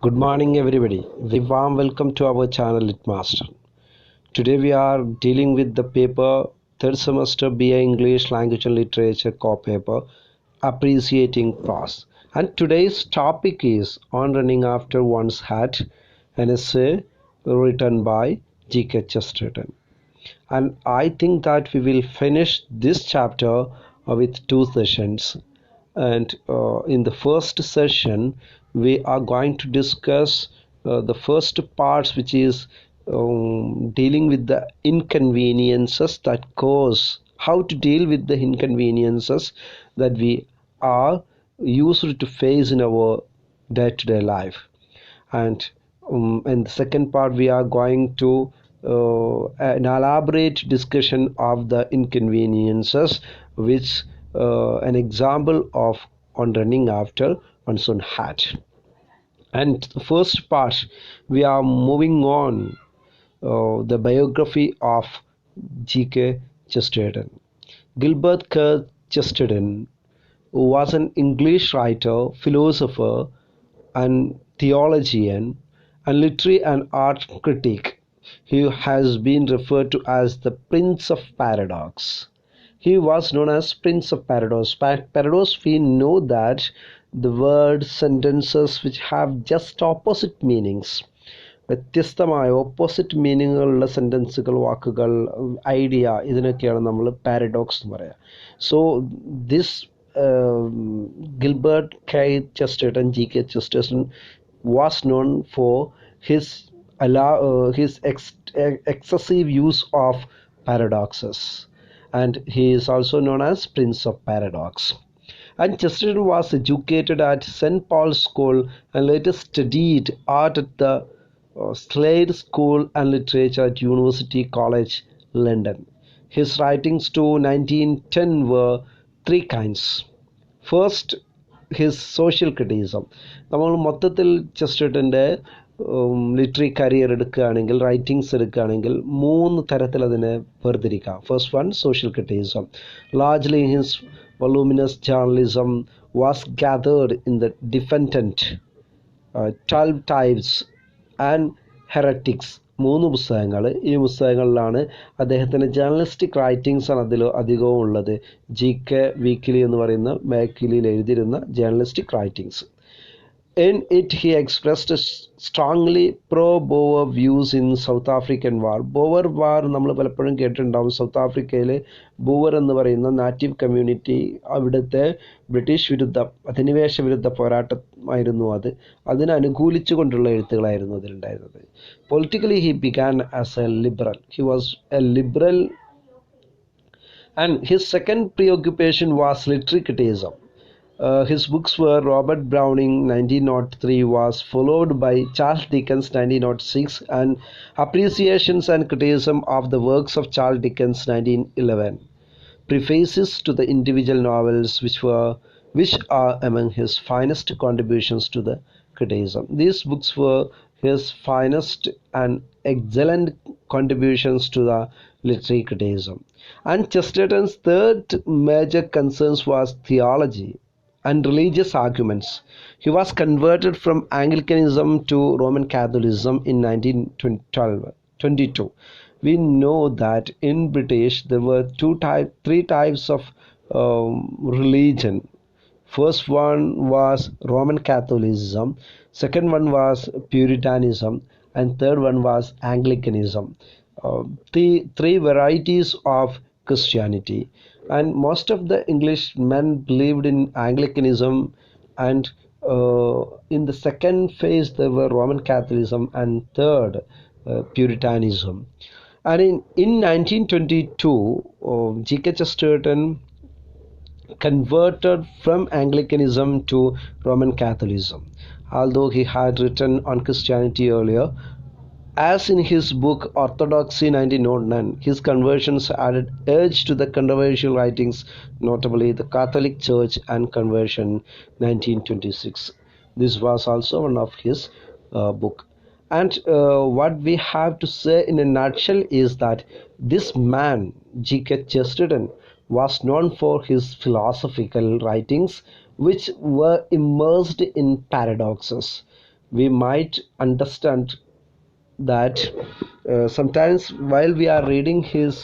Good morning, everybody. Very warm welcome to our channel Litmaster. Today we are dealing with the paper third semester BA English Language and Literature co-paper Appreciating Prose. And today's topic is On Running After One's Hat, an essay written by G.K. Chesterton. And I think that we will finish this chapter with two sessions. And in the first session we are going to discuss the first parts, which is dealing with the inconveniences that cause, how to deal with the inconveniences that we are used to face in our day-to-day life. And in the second part we are going to an elaborate discussion of the inconveniences, which an example of on running after one's own hat. And the first part we are moving on the biography of G.K. Chesterton. Gilbert Kerr Chesterton was an English writer, philosopher, and theologian, and literary and art critic. He has been referred to as the Prince of Paradox. He was known as Prince of Paradox. Paradox, we know that the word sentences which have just opposite meanings. വ്യത്യസ്തമായ opposite മീനിങ്ങുള്ള സെൻറ്റൻസുകൾ, വാക്കുകൾ, idea, ഇതിനൊക്കെയാണ് നമ്മൾ paradox എന്ന് പറയുക. So this Gilbert K. Chesterton, G.K. Chesterton, was known for his excessive use of paradoxes, and he is also known as Prince of Paradox. And Chesterton was educated at St. Paul's School and later studied art at the Slade School and Literature at University College London. His writings to 1910 were three kinds. First, his social criticism. നമ്മൾ മൊത്തത്തിൽ ചെസ്റ്റർട്ടൻ്റെ literary career എടുക്കുകയാണെങ്കിൽ, writings എടുക്കുകയാണെങ്കിൽ, മൂന്ന് തരത്തിൽ അതിനെ വേർതിരിക്കാം. First one, social criticism. Largely his voluminous journalism was gathered in the defendant, 12 Types and heretics. മൂന്ന് പുസ്തകങ്ങൾ. ഈ പുസ്തകങ്ങളിലാണ് അദ്ദേഹത്തിൻ്റെ ജേർണലിസ്റ്റിക് റൈറ്റിങ്സ് ആണ് അതിൽ അധികവും ഉള്ളത്. GK വീക്കിലി എന്ന് പറയുന്ന വീക്കിലിയിൽ എഴുതിയിരുന്ന journalistic writings. In it he expressed strongly pro-Boer views in South African war. Boer war നമ്മൾ പലപ്പോഴും കേട്ടിട്ടുണ്ടാവും. സൗത്ത് ആഫ്രിക്കയിൽ ബോവർ എന്ന് പറയുന്ന നാറ്റീവ് കമ്മ്യൂണിറ്റി, അവിടുത്തെ ബ്രിട്ടീഷ് വിരുദ്ധ അധിനിവേശ വിരുദ്ധ പോരാട്ടമായിരുന്നു അത്. അതിനെ അനുകൂലിച്ചു കൊണ്ടുള്ള എഴുത്തുകളായിരുന്നു അതിലുണ്ടായിരുന്നത്. Politically he began as a liberal. He was a liberal, and his second preoccupation was literary criticism. His books were Robert Browning 1903, was followed by Charles Dickens 1906, and Appreciations and Criticism of the Works of Charles Dickens 1911. Prefaces to the individual novels which are among his finest contributions to the criticism. These books were his finest and excellent contributions to the literary criticism. And Chesterton's third major concerns was theology and religious arguments. He was converted from Anglicanism to Roman Catholicism in 1922. We know that in British there were three types of religion. First one was Roman Catholicism, second one was Puritanism, and third one was Anglicanism. Three varieties of Christianity. And most of the English men believed in Anglicanism, and in the second phase there were Roman Catholicism, and third Puritanism. And in 1922 G.K. Chesterton converted from Anglicanism to Roman Catholicism, although he had written on Christianity earlier. As in his book Orthodoxy 1909, his conversions added edge to the controversial writings, notably The Catholic Church and Conversion 1926. This was also one of his book. And what we have to say in a nutshell is that this man, G.K. Chesterton, was known for his philosophical writings, which were immersed in paradoxes. we might understand that sometimes while we are reading his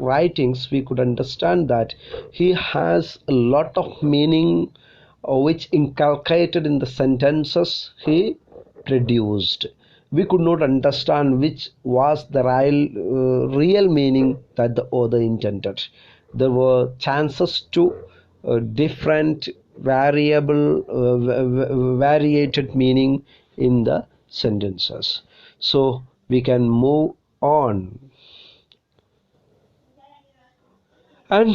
writings, we could understand that he has a lot of meaning which inculcated in the sentences he produced. We could not understand which was the real meaning that the author intended. There were chances to different variated meaning in the sentences. So we can move on, and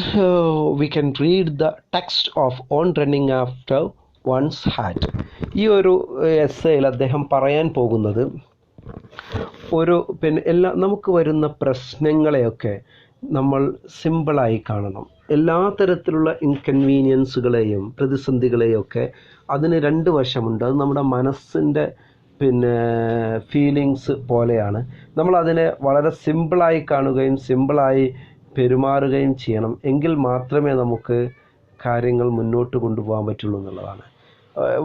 we can read the text of On Running After One's Hat. ഈ ഒരു എസ്സേയിൽ അദ്ദേഹം പറയാൻ പോകുന്നത് നമുക്ക് വരുന്ന പ്രശ്നങ്ങളെയൊക്കെ നമ്മൾ സിമ്പിളായി കാണണം. എല്ലാ തരത്തിലുള്ള ഇൻകൺവീനിയൻസുകളെയും പ്രതിസന്ധികളെയും ഒക്കെ അതിന് രണ്ട് വശമുണ്ട്. അത് നമ്മുടെ മനസ്സിൻ്റെ ഫീലിങ്സ് പോലെയാണ്. നമ്മളതിനെ വളരെ സിമ്പിളായി കാണുകയും സിമ്പിളായി പെരുമാറുകയും ചെയ്യണം. എങ്കിൽ മാത്രമേ നമുക്ക് കാര്യങ്ങൾ മുന്നോട്ട് കൊണ്ടുപോകാൻ പറ്റുള്ളൂ എന്നുള്ളതാണ്.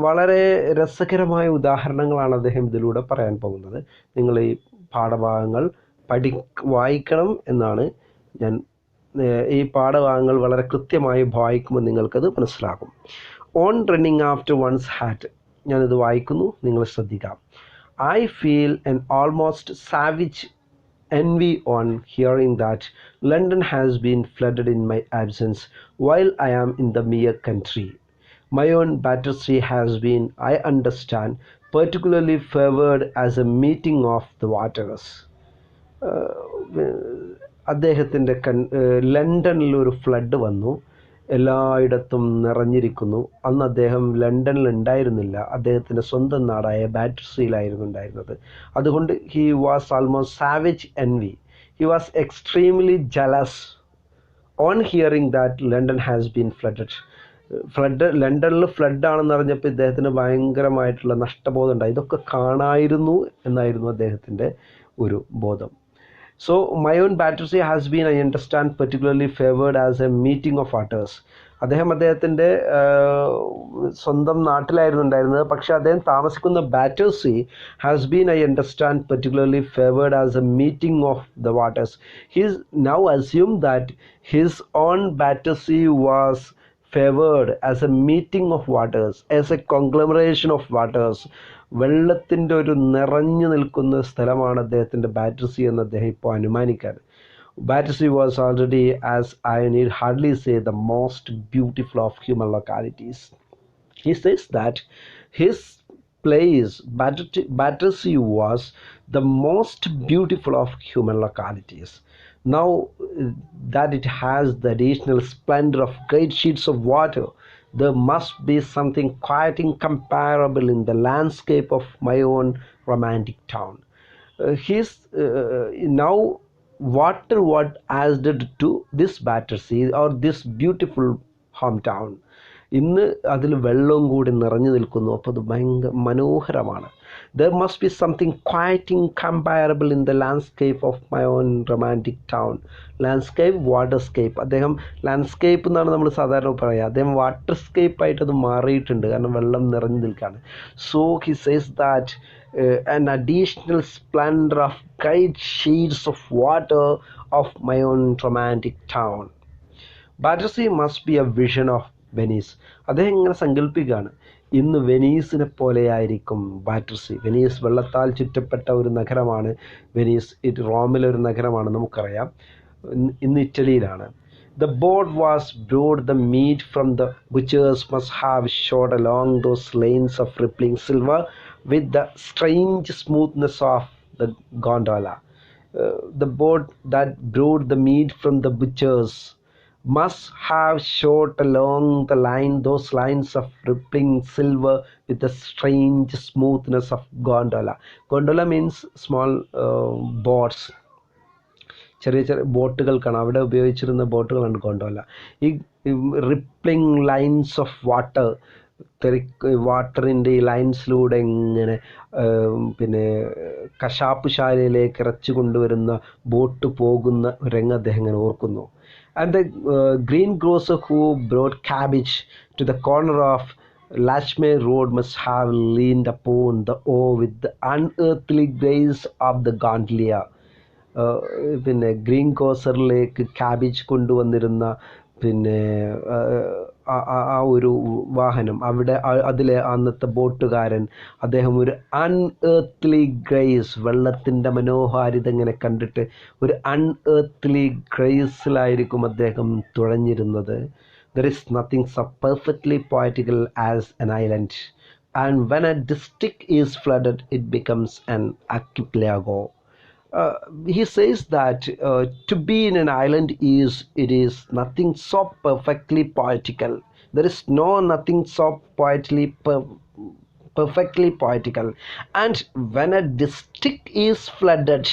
വളരെ രസകരമായ ഉദാഹരണങ്ങളാണ് അദ്ദേഹം ഇതിലൂടെ പറയാൻ പോകുന്നത്. നിങ്ങൾ ഈ പാഠഭാഗങ്ങൾ വായിക്കണം എന്നാണ് ഞാൻ. ഈ പാഠഭാഗങ്ങൾ വളരെ കൃത്യമായി വായിക്കുമ്പോൾ നിങ്ങൾക്കത് മനസ്സിലാകും. On running after one's hat, ഞാനിത് വായിക്കുന്നു, നിങ്ങൾ ശ്രദ്ധിക്കാം. I feel an almost savage envy on hearing that London has been flooded in my absence while I am in the mere country. My own Battersea has been, I understand, particularly favoured as a meeting of the waters. അദ്ദേഹത്തിൻ്റെ ലണ്ടനിൽ ഒരു flood വന്നു, എല്ലായിടത്തും നിറഞ്ഞിരിക്കുന്നു. അന്ന് അദ്ദേഹം ലണ്ടനിൽ ഉണ്ടായിരുന്നില്ല, അദ്ദേഹത്തിൻ്റെ സ്വന്തം നാടായ ബാറ്റർസിയിലായിരുന്നു ഉണ്ടായിരുന്നത്. അതുകൊണ്ട് he was almost savage envy. He was extremely jealous on hearing that London has been flooded. ലണ്ടനിൽ ഫ്ലഡാണെന്ന് അറിഞ്ഞപ്പോൾ ഇദ്ദേഹത്തിന് ഭയങ്കരമായിട്ടുള്ള നഷ്ടബോധം ഉണ്ടായി. ഇതൊക്കെ കാണായിരുന്നു എന്നായിരുന്നു അദ്ദേഹത്തിൻ്റെ ഒരു ബോധം. So my own Battersea has been, I understand, particularly favoured as a meeting of waters. അദ്ദേഹത്തിൻ്റെ സ്വന്തം നാട്ടിലായിരുന്നു ഉണ്ടായിരുന്നത്. പക്ഷെ അദ്ദേഹം താമസിക്കുന്ന Battersea has been, I understand, particularly favoured as a meeting of the waters. He's now assume that his own Battersea was favoured as a meeting of waters, as a conglomeration of waters. വെള്ളത്തിൻ്റെ ഒരു നിറഞ്ഞു നിൽക്കുന്ന സ്ഥലമാണ് അദ്ദേഹത്തിൻ്റെ ബാറ്റർസി എന്ന് അദ്ദേഹം ഇപ്പോൾ അനുമാനിക്കാൻ. Battersea was already, as I need hardly say, the most beautiful of human localities. He says that his place, Battersea, was the most beautiful of human localities. Now that it has the additional splendor of great sheets of water, there must be something quite incomparable in the landscape of my own romantic town. Now what added to this Battersea or this beautiful hometown? ഇന്ന് അതിൽ വെള്ളവും കൂടി നിറഞ്ഞു നിൽക്കുന്നു. അപ്പോൾ അത് ഭയങ്കര മനോഹരമാണ്. There must be something quite incomparable in the landscape of my own romantic town. Landscape, waterscape. അദ്ദേഹം ലാൻഡ്സ്കേപ്പ് എന്നാണ് നമ്മൾ സാധാരണ പറയുക. അദ്ദേഹം വാട്ടർസ്കേപ്പ് ആയിട്ട് അത് മാറിയിട്ടുണ്ട്, കാരണം വെള്ളം നിറഞ്ഞു നിൽക്കുകയാണ്. So he says that an additional splendor of great sheets of water of my own romantic town. Battersea must be a vision of Venice. അദ്ദേഹം ഇങ്ങനെ സങ്കല്പിക്കുകയാണ്, ഇന്ന് വെനീസിനെ പോലെയായിരിക്കും ബാറ്റർസി. വെനീസ് വെള്ളത്താൽ ചുറ്റപ്പെട്ട ഒരു നഗരമാണ് വെനീസ്. റോമിലൊരു നഗരമാണ്, നമുക്കറിയാം. ഇന്ന് ഇറ്റലിയിലാണ്. The boat was brought, the meat from the butchers must have shot along those lanes of rippling silver with the strange smoothness of the gondola. The boat that brought the meat from the butchers must have shot along the line, those lines of rippling silver with the strange smoothness of gondola. Gondola means small boats. ചെറിയ ചെറിയ ബോട്ടുകൾക്കാണ് അവിടെ ഉപയോഗിച്ചിരുന്ന ബോട്ടുകളാണ് ഗോണ്ടോല. ഈ റിപ്ലിംഗ് lines of water, വാട്ടറിൻ്റെ ഈ ലൈൻസിലൂടെ ഇങ്ങനെ കശാപ്പ് ശാലയിലേക്ക് ഇറച്ചി കൊണ്ടുവരുന്ന ബോട്ട് പോകുന്ന രംഗം അദ്ദേഹം ഇങ്ങനെ ഓർക്കുന്നു. And the greengrocer who brought cabbage to the corner of Lachme Road must have leaned upon the oar with the unearthly grace of the gondolier. പിന്നെ ഗ്രീൻ കോസറിലേക്ക് ക്യാബേജ് കൊണ്ടുവന്നിരുന്ന പിന്നെ ആ ഒരു വാഹനം അവിടെ അതിലെ അന്നത്തെ ബോട്ടുകാരൻ അദ്ദേഹം ഒരു അൺഎർത്ത്ലി ഗ്രേസ്, വെള്ളത്തിൻ്റെ മനോഹാരിത ഇങ്ങനെ കണ്ടിട്ട് ഒരു അൺഎർത്ത്ലി ഗ്രേസിലായിരിക്കും അദ്ദേഹം തുഴഞ്ഞിരുന്നത്. There is nothing so perfectly poetical as an island, and when a district is flooded, it becomes an archipelago. He says that to be in an island is nothing so perfectly poetical. There is nothing so perfectly poetical, and when a district is flooded,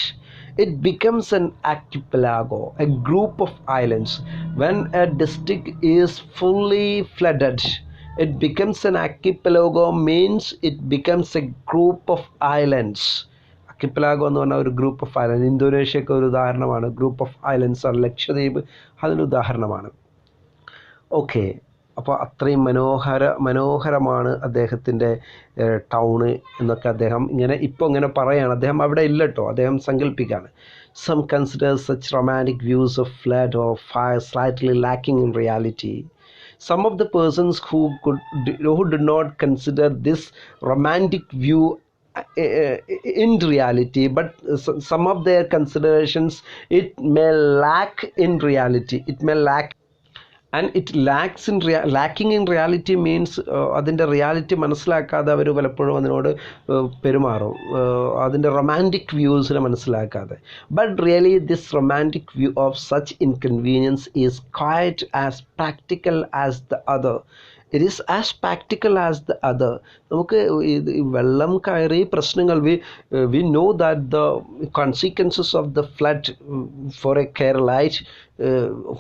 it becomes an archipelago, a group of islands. When a district is fully flooded, it becomes an archipelago, means it becomes a group of islands. അർക്കിപ്പലാഗോ എന്ന് പറഞ്ഞാൽ ഒരു group of island. ഇന്തോനേഷ്യക്ക് ഒരു ഉദാഹരണമാണ്. Group of islands ആണ് ലക്ഷദ്വീപ്, അതിന് ഉദാഹരണമാണ്. Okay, അപ്പോൾ അത്രയും മനോഹരമാണ് അദ്ദേഹത്തിൻ്റെ ടൗണ് എന്നൊക്കെ അദ്ദേഹം ഇപ്പോൾ ഇങ്ങനെ പറയുകയാണ്. അദ്ദേഹം അവിടെ ഇല്ല കേട്ടോ, അദ്ദേഹം സങ്കല്പിക്കുകയാണ്. Some consider such romantic views of flood or fire slightly lacking in reality. Some of the persons who did not consider this romantic view in reality, but some of their considerations, it may lack in reality. It may lack, and it lacks in lacking in reality means അതിൻ്റെ reality മനസ്സിലാക്കാതെ അവർ പലപ്പോഴും അതിനോട് പെരുമാറും, അതിൻ്റെ romantic വ്യൂസിനെ മനസ്സിലാക്കാതെ. But really this romantic view of such inconvenience is quite as practical as the other. It is as practical as the other. നമുക്ക് വെള്ളം കയറി പ്രശ്നങ്ങൾ, we know that the consequences of the flood for a Keralite,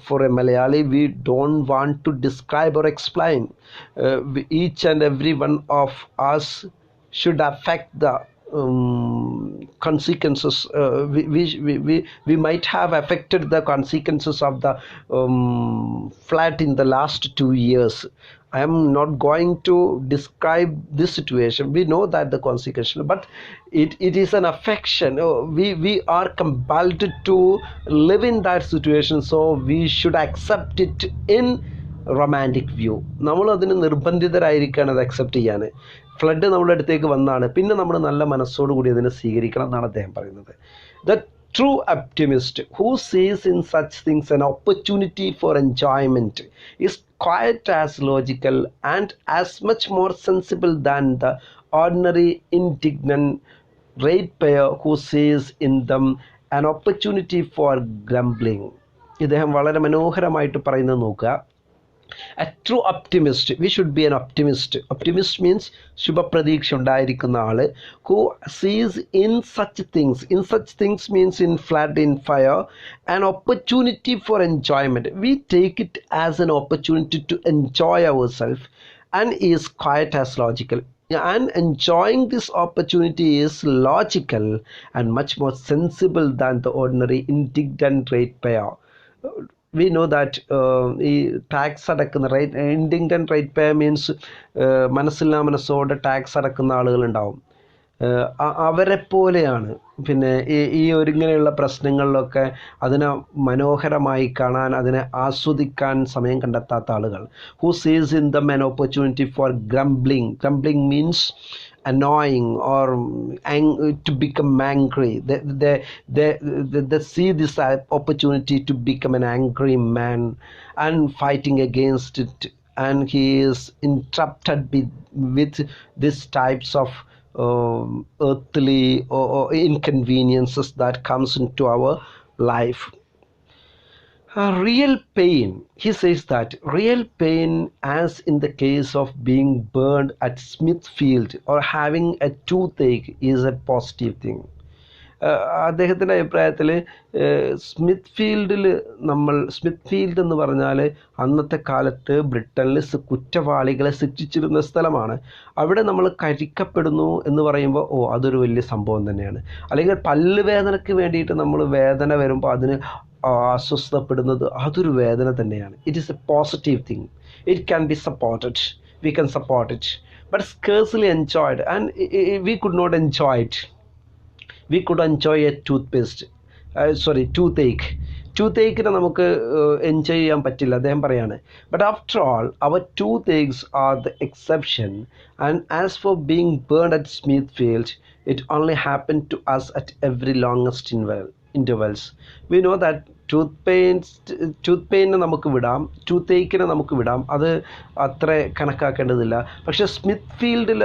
for a Malayali, we don't want to describe or explain. Each and every one of us should affect the consequences. We might have affected the consequences of the flood in the last 2 years. I am not going to describe this situation. We know that the consequence, but it is an affection. We are compelled to live in that situation, so we should accept it in romantic view. നമ്മളതിന് നിർബന്ധിതരായിരിക്കുകയാണ് അത് accept ചെയ്യാൻ. Flood നമ്മുടെ അടുത്തേക്ക് വന്നാണ്, പിന്നെ നമ്മൾ നല്ല മനസ്സോടുകൂടി അതിനെ സ്വീകരിക്കണം എന്നാണ് അദ്ദേഹം പറയുന്നത്. The true optimist who sees in such things an opportunity for enjoyment is quite as logical and as much more sensible than the ordinary indignant ratepayer who sees in them an opportunity for grumbling. ഇദ്ദേഹം വളരെ മനോഹരമായിട്ട് പറയുന്നത് നോക്കുക. A true optimist, we should be an optimist. Optimist means ശുഭപ്രതീക്ഷ ഉണ്ടായിരിക്കുന്ന ആള്. Who sees in such things means in flood, in fire, an opportunity for enjoyment. We take it as an opportunity to enjoy ourselves, and is quite as logical. And enjoying this opportunity is logical and much more sensible than the ordinary indignant ratepayer. We know that ഈ tax അടക്കുന്ന ഇൻഡിഗ്നന്റ് rate പേ means മനസ്സില്ലാ മനസ്സോടെ tax അടക്കുന്ന ആളുകളുണ്ടാവും. അവരെ പോലെയാണ് പിന്നെ ഈ ഇങ്ങനെയുള്ള പ്രശ്നങ്ങളിലൊക്കെ അതിനെ മനോഹരമായി കാണാൻ, അതിനെ ആസ്വദിക്കാൻ സമയം കണ്ടെത്താത്ത ആളുകൾ. ഹു സീസ് in them an opportunity for grumbling. Grumbling means annoying or to become angry. They see this opportunity to become an angry man and fighting against it, and he is interrupted with these types of earthly or inconveniences that comes into our life. Real pain, he says that real pain, as in the case of being burned at Smithfield or having a toothache, is a positive thing. അദ്ദേഹത്തിൻ്റെ അഭിപ്രായത്തിൽ Smithfield എന്ന് പറഞ്ഞാൽ അന്നത്തെ കാലത്ത് ബ്രിട്ടനിൽ കുറ്റവാളികളെ ശിക്ഷിച്ചിരുന്ന സ്ഥലമാണ്. അവിടെ നമ്മൾ കരിക്കപ്പെടുന്നു എന്ന് പറയുമ്പോൾ അതൊരു വലിയ സംഭവം തന്നെയാണ്. അല്ലെങ്കിൽ പല്ലുവേദനയ്ക്ക് വേണ്ടിയിട്ട് നമ്മൾ വേദന വരുമ്പോൾ അതിന് അസ്വസ്ഥപ്പെടുന്നത് അതൊരു വേദന തന്നെയാണ്. It is A positive thing. It can be supported. we can support it, but scarcely enjoyed, and we could not enjoy it. We could enjoy a toothpaste, toothache നമുക്ക് എൻജോയ് ചെയ്യാൻ പറ്റില്ല, അദ്ദേഹം പറയാണ്. But after all our tooth are the exception, and as for being burned at Smithfield, it only happen to us at every longest intervals. We know that tooth പെയിനെ നമുക്ക് വിടാം, ടൂത്തേക്കിനെ നമുക്ക് വിടാം, അത് അത്ര കണക്കാക്കേണ്ടതില്ല. പക്ഷേ സ്മിത്ത് ഫീൽഡിൽ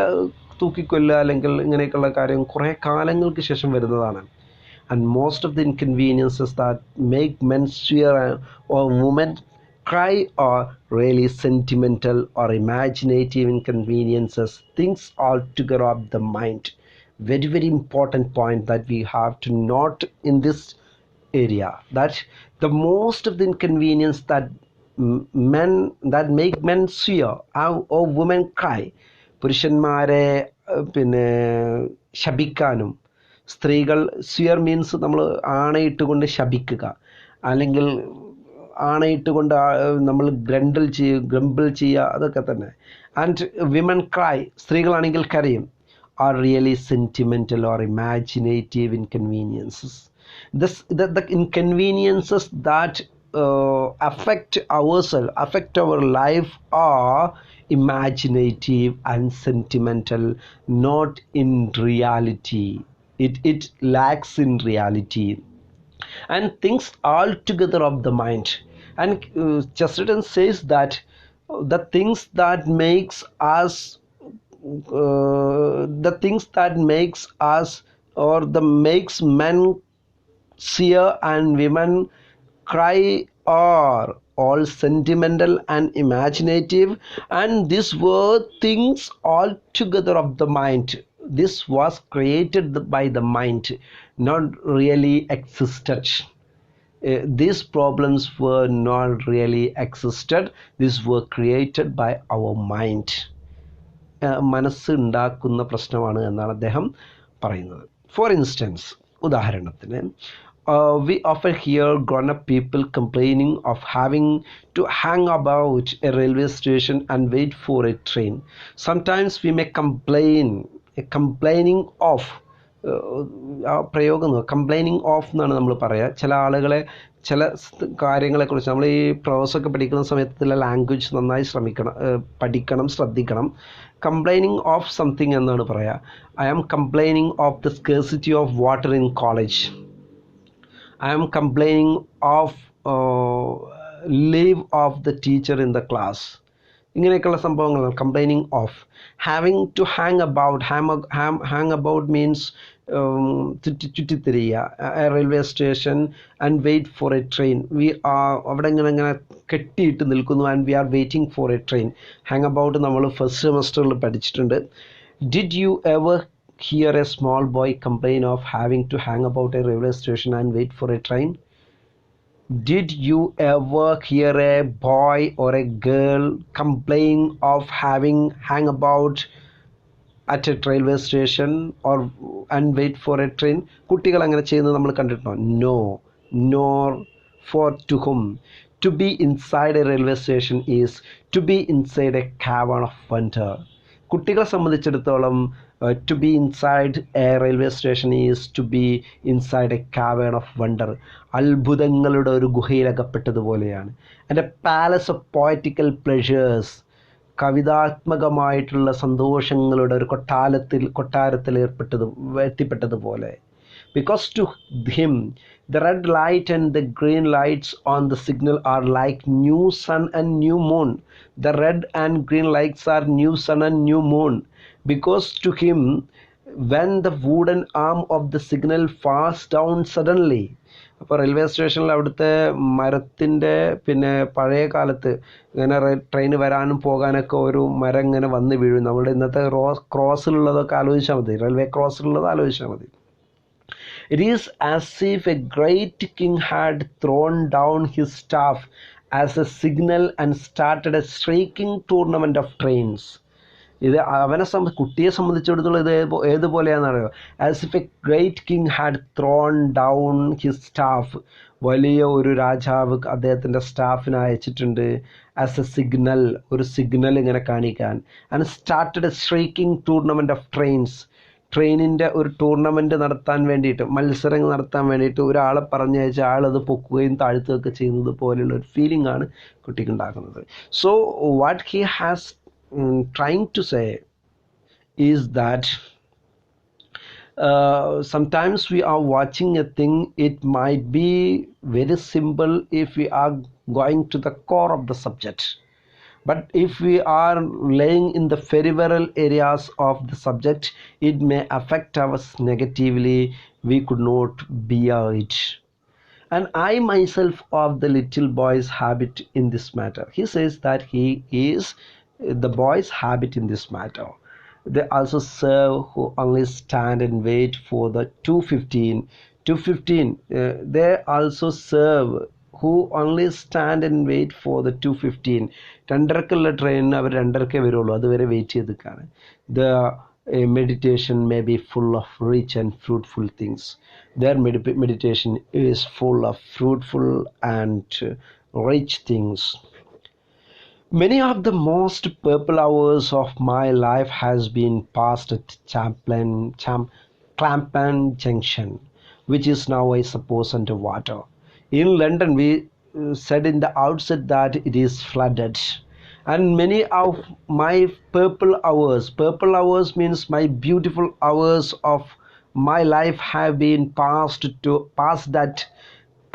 തൂക്കിക്കൊല്ലുക അല്ലെങ്കിൽ ഇങ്ങനെയൊക്കെയുള്ള കാര്യം കുറേ കാലങ്ങൾക്ക് ശേഷം വരുന്നതാണ്. And most of the inconveniences that make men swear or women cry are really sentimental or imaginative inconveniences, things altogether of the mind. Very, very important point that we have to note in this area, that the most of the inconvenience that make men swear or women cry, പുരുഷന്മാരെ പിന്നെ ശപിക്കാനും, സ്ത്രീകൾ സ്വിയർ means നമ്മൾ ആണയിട്ടുകൊണ്ട് ശപിക്കുക, അല്ലെങ്കിൽ ആണയിട്ടുകൊണ്ട് നമ്മൾ grumble ചെയ്യുക, അതൊക്കെ തന്നെ. And women cry, സ്ത്രീകളാണെങ്കിൽ കരയും, are really sentimental or imaginative inconveniences. The inconveniences that affect our life are imaginative and sentimental, not in reality. It lacks in reality, and things altogether of the mind. And Chesterton says that the things that makes us or the makes men sear and women cry are all sentimental and imaginative, and these were things altogether of the mind. This was created by the mind, not really existed. These problems were not really existed. These were created by our mind. മനസ്സ് ഉണ്ടാക്കുന്ന പ്രശ്നമാണ് എന്നാണ് അദ്ദേഹം പറയുന്നത്. For instance, ഉദാഹരണത്തിന്, we often hear grown-up people complaining of having to hang about a railway station and wait for a train. Sometimes we may complaining of പ്രയോഗം complaining of എന്നാണ് നമ്മൾ പറയുക. ചില ആളുകളെ ചില കാര്യങ്ങളെക്കുറിച്ച് നമ്മൾ ഈ പ്രോസൊക്കെ പഠിക്കുന്ന സമയത്തുള്ള ലാംഗ്വേജ് നന്നായി പഠിക്കണം, ശ്രദ്ധിക്കണം. കംപ്ലൈനിങ് ഓഫ് സംതിങ് എന്നാണ് പറയുക. I am complaining of the scarcity of water in college. I am complaining of leave of the teacher in the class. ഇങ്ങനെയൊക്കെയുള്ള സംഭവങ്ങളാണ് complaining of. Having to hang about, hang about means ചുറ്റിത്തിരിയുക. Railway station and wait for a train. അവിടെ ഇങ്ങനെ കെട്ടിയിട്ട് നിൽക്കുന്നു, and we are waiting for a train. Hang about നമ്മൾ first സെമസ്റ്ററിൽ പഠിച്ചിട്ടുണ്ട്. Did you ever hear a small boy complain of having to hang about a railway station and wait for a train? Did you ever hear a boy or a girl complain of having hang about at a railway station or and wait for a train? കുട്ടികൾ അങ്ങനെ ചെയ്യുന്നത് നമ്മൾ കണ്ടിട്ടുണ്ടോ? No, nor for to whom. To be inside a railway station is to be inside a cavern of wonder. കുട്ടികളെ സംബന്ധിച്ചിടത്തോളം to be inside a railway station is to be inside a cavern of wonder. അത്ഭുതങ്ങളുടെ ഒരു ഗുഹയിലകപ്പെട്ടതുപോലെയാണ്. And a palace of poetical pleasures, കവിതാത്മകമായിട്ടുള്ള സന്തോഷങ്ങളുടെ ഒരു കൊട്ടാരത്തിൽ എത്തിപ്പെട്ടതുപോലെ. Because to him the red light and the green lights on the signal are like new sun and new moon. The red and green lights are new sun and new moon. Because to him, when the wooden arm of the signal falls down suddenly, അപ്പോൾ railway സ്റ്റേഷനിൽ അവിടുത്തെ മരത്തിൻ്റെ പിന്നെ പഴയ കാലത്ത് ഇങ്ങനെ train വരാനും പോകാനൊക്കെ ഒരു മരം ഇങ്ങനെ വന്ന് വീഴും. നമ്മുടെ ഇന്നത്തെ ക്രോസിലുള്ളതൊക്കെ ആലോചിച്ചാൽ മതി, റെയിൽവേ ക്രോസിലുള്ളത് ആലോചിച്ചാൽ മതി. It is as if a great king had thrown down his staff as a signal and started a striking tournament of trains. ഇത് കുട്ടിയെ സംബന്ധിച്ചിടത്തോളം ഇത് ഏതുപോലെയാണെന്നറിയോ? As if a great king had thrown down his staff. വലിയ ഒരു രാജാവ് അദ്ദേഹത്തിൻ്റെ സ്റ്റാഫിനെ അയച്ചിട്ടുണ്ട്. ആസ് എ സിഗ്നൽ, ഒരു സിഗ്നൽ ഇങ്ങനെ കാണിക്കാൻ. And started a striking tournament of trains. ട്രെയിനിൻ്റെ ഒരു ടൂർണമെൻറ്റ് നടത്താൻ വേണ്ടിയിട്ട്, മത്സരങ്ങൾ നടത്താൻ വേണ്ടിയിട്ട് ഒരാളെ പറഞ്ഞയച്ച് ആളത് പൊക്കുകയും താഴ്ത്തുകയൊക്കെ ചെയ്യുന്നത് പോലെയുള്ള ഒരു ഫീലിംഗ് ആണ് കുട്ടിക്ക് ഉണ്ടാക്കുന്നത്. So what he has trying to say is that sometimes we are watching a thing, it might be very simple if we are going to the core of the subject, but if we are laying in the peripheral areas of the subject, it may affect us negatively. We could not bear it. And I myself of the little boy's habit in this matter. He says that he is the boy's habit in this matter. They also serve who only stand and wait for the 2:15. They also serve who only stand and wait for the 2:15. രണ്ടരക്കുള്ള ട്രെയിനിന് അവർ രണ്ടരക്കേ വരുള്ളൂ, അതുവരെ wait ചെയ്ത് നിൽക്കുകയാണ്. The meditation may be full of rich and fruitful things. Their meditation is full of fruitful and rich things. Many of the most purple hours of my life has been passed at Clapham Junction, which is now, I suppose, underwater. In London, we said in the outset that it is flooded. And many of my purple hours means my beautiful hours of my life have been passed at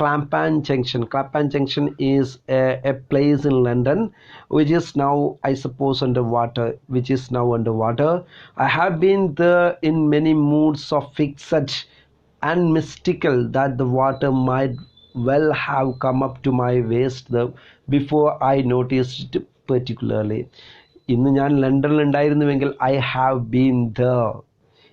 Clapham Junction. Clapham Junction is a place in London which is now, I suppose, underwater. I have been there in many moods of fixed and mystical that the water might well have come up to my waist there before I noticed it particularly. ഇന്ന് ഞാൻ ലണ്ടനിൽ ഉണ്ടായിരുന്നുവെങ്കിൽ I have been there.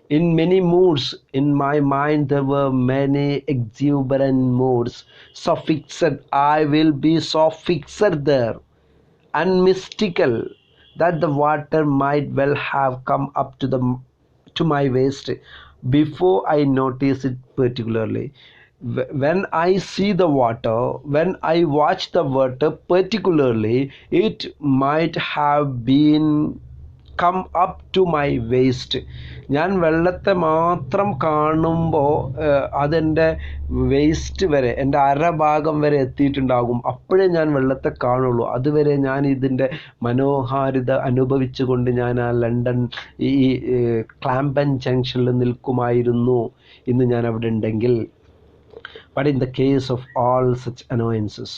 In many moods, in my mind there were many exuberant moods. So fixed, I will be so fixed there and mystical that the water might well have come up to my waist before I notice it particularly. When I see the water, when I watch the water particularly, it might have been come up to my waist. ഞാൻ വെള്ളത്തെ മാത്രം കാണുമ്പോൾ അതെൻ്റെ waste വരെ, എൻ്റെ അരഭാഗം വരെ എത്തിയിട്ടുണ്ടാകും. അപ്പോഴേ ഞാൻ വെള്ളത്തെ കാണുള്ളൂ. അതുവരെ ഞാൻ ഇതിൻ്റെ മനോഹാരിത അനുഭവിച്ചുകൊണ്ട് ഞാൻ ആ ലണ്ടൻ ഈ ക്ലാംപൻ ജംഗ്ഷനിൽ നിൽക്കുമായിരുന്നു ഇന്ന് ഞാൻ അവിടെ ഉണ്ടെങ്കിൽ. But in the case of all such annoyances,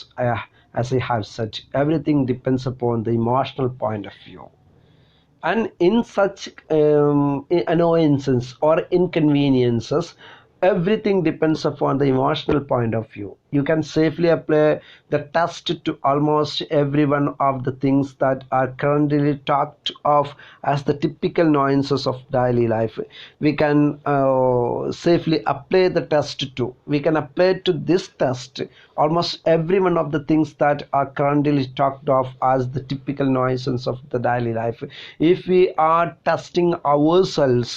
as I have said, everything depends upon the emotional point of view. And in such annoyances or inconveniences, everything depends upon the emotional point of view. You can safely apply the test to almost every one of the things that are currently talked of as the typical nuances of daily life. We can safely apply the test to. We can apply to this test almost every one of the things that are currently talked of as the typical nuances of the daily life. If we are testing ourselves,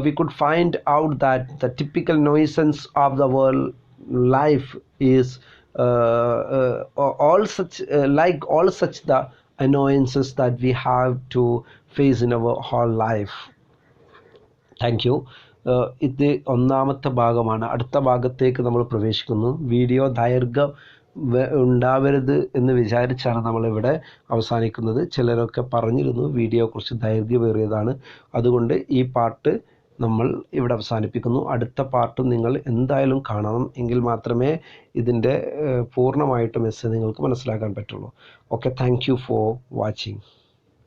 we could find out that the typical nuisance of the world life is all such the annoyances that we have to face in our whole life. Thank you. ഇത് ഒന്നാമത്തെ ഭാഗമാണ്. അടുത്ത ഭാഗത്തേക്ക് നമ്മൾ പ്രവേശിക്കുന്നു. Video ദൈർഘ്യം ഉണ്ടാവരുത് എന്ന് വിചാരിച്ചാണ് നമ്മളിവിടെ അവസാനിക്കുന്നത്. ചിലരൊക്കെ പറഞ്ഞിരുന്നു വീഡിയോ കുറച്ച് ദൈർഘ്യമേറിയതാണ്, അതുകൊണ്ട് ഈ പാർട്ട് നമ്മൾ ഇവിടെ അവസാനിപ്പിക്കുന്നു. അടുത്ത പാർട്ട് നിങ്ങൾ എന്തായാലും കാണണം, എങ്കിൽ മാത്രമേ ഇതിൻ്റെ പൂർണ്ണമായിട്ടും നിങ്ങൾക്ക് മനസ്സിലാക്കാൻ പറ്റുള്ളൂ. Okay, thank you for watching.